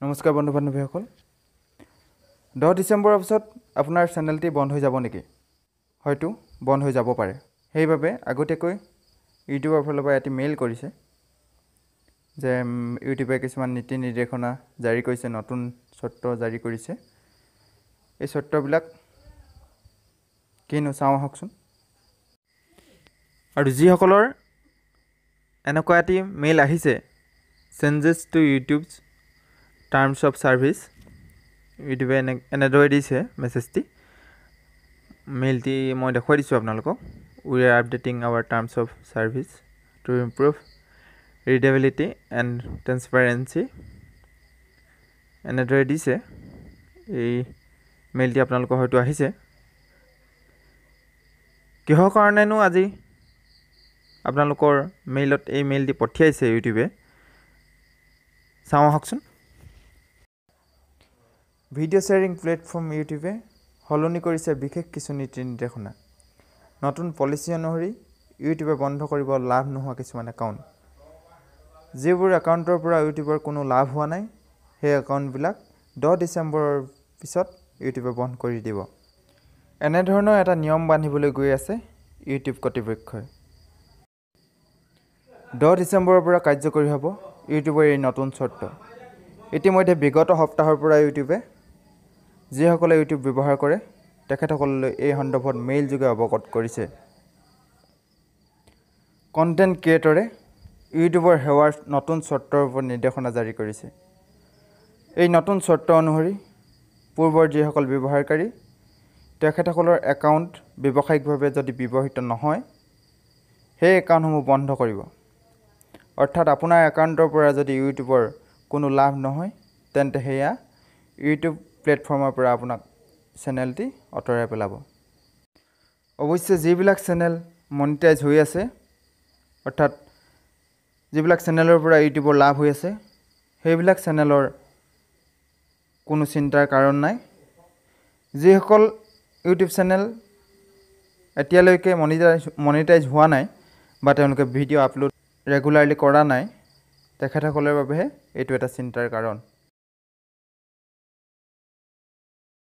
নমস্কাৰ বন্ধু বান্ধৱীসকল 10 ডিসেম্বৰৰ পিছত আপোনাৰ চেনেলটি বন্ধ হৈ যাব নেকি হয়তো বন্ধ হৈ যাব পাৰে সেইবাবে আগতীয়াকৈ ইউটিউবৰ ফালৰ পৰা এটি মেইল কৰিছে যে ইউটিউবে কিছুমান নীতি নিৰ্দেশনা জাৰি কৰিছে নতুন চৰ্ত জাৰি কৰিছে এই চৰ্তবিলাক কিনো চাওঁ আহকচোন আৰু যিসকলৰ এনেকুৱা এটি মেইল আহিছে changes to YouTube's terms of service ইউটিউবে এনেদৰে দিছে মেছেজটি মেইলটি মই দেখুৱাই দিছোঁ আপোনালোকক we are updating our terms of service to improve readability and transparency এনেদৰে দিছে এই মেইলটি আপোনালোকৰ হয়তো আহিছে কিহৰ কাৰণেনো আজি আপোনালোকৰ মেইলত এই মেইলটি পঠিয়াইছে ইউটিউবে চাওঁ আহকচোন ভিডিঅ' শ্বেয়াৰিং প্লেটফৰ্ম ইউটিউবে সলনি কৰিছে বিশেষ কিছু নীতি নিৰ্দেশনা নতুন পলিচি অনুসৰি ইউটিউবে বন্ধ কৰিব লাভ নোহোৱা কিছুমান একাউণ্ট যিবোৰ একাউণ্টৰ পৰা ইউটিউবৰ কোনো লাভ হোৱা নাই সেই একাউণ্টবিলাক 10 ডিচেম্বৰৰ পিছত ইউটিউবে বন্ধ কৰি দিব এনেধৰণৰ এটা নিয়ম বান্ধিবলৈ গৈ আছে ইউটিউব কৰ্তৃপক্ষই 10 ডিচেম্বৰৰ পৰা কাৰ্যকৰী হ'ব ইউটিউবৰ এই নতুন চৰ্ত ইতিমধ্যে বিগত সপ্তাহৰ পৰা ইউটিউবে যিসকলে ইউটিউব ব্যৱহাৰ কৰে তেখেতসকললৈ এই সন্দৰ্ভত মেইল যোগে অৱগত কৰিছে কণ্টেণ্ট ক্ৰিয়েটৰে ইউটিউবৰ সেৱাৰ নতুন চৰ্তৰ ওপৰত নিৰ্দেশনা জাৰি কৰিছে এই নতুন চৰ্ত অনুসৰি পূৰ্বৰ যিসকল ব্যৱহাৰকাৰী তেখেতসকলৰ একাউণ্ট ব্যৱসায়িকভাৱে যদি ব্যৱহৃত নহয় সেই একাউণ্টসমূহ বন্ধ কৰিব অৰ্থাৎ আপোনাৰ একাউণ্টৰ পৰা যদি ইউটিউবৰ কোনো লাভ নহয় তেন্তে হেয়া ইউটিউব প্লেটফৰ্মৰ পৰা আপোনাক চেনেলটি অতৰাই পেলাব অৱশ্যে যিবিলাক চেনেল মনিটাইজ হৈ আছে অৰ্থাৎ যিবিলাক চেনেলৰ পৰা ইউটিউবৰ লাভ হৈ আছে সেইবিলাক চেনেলৰ কোনো চিন্তাৰ কাৰণ নাই যিসকল ইউটিউব চেনেল এতিয়ালৈকে মনিটাইজ হোৱা নাই বা তেওঁলোকে ভিডিঅ' আপলোড ৰেগুলাৰলি কৰা নাই তেখেতসকলৰ বাবেহে এইটো এটা চিন্তাৰ কাৰণ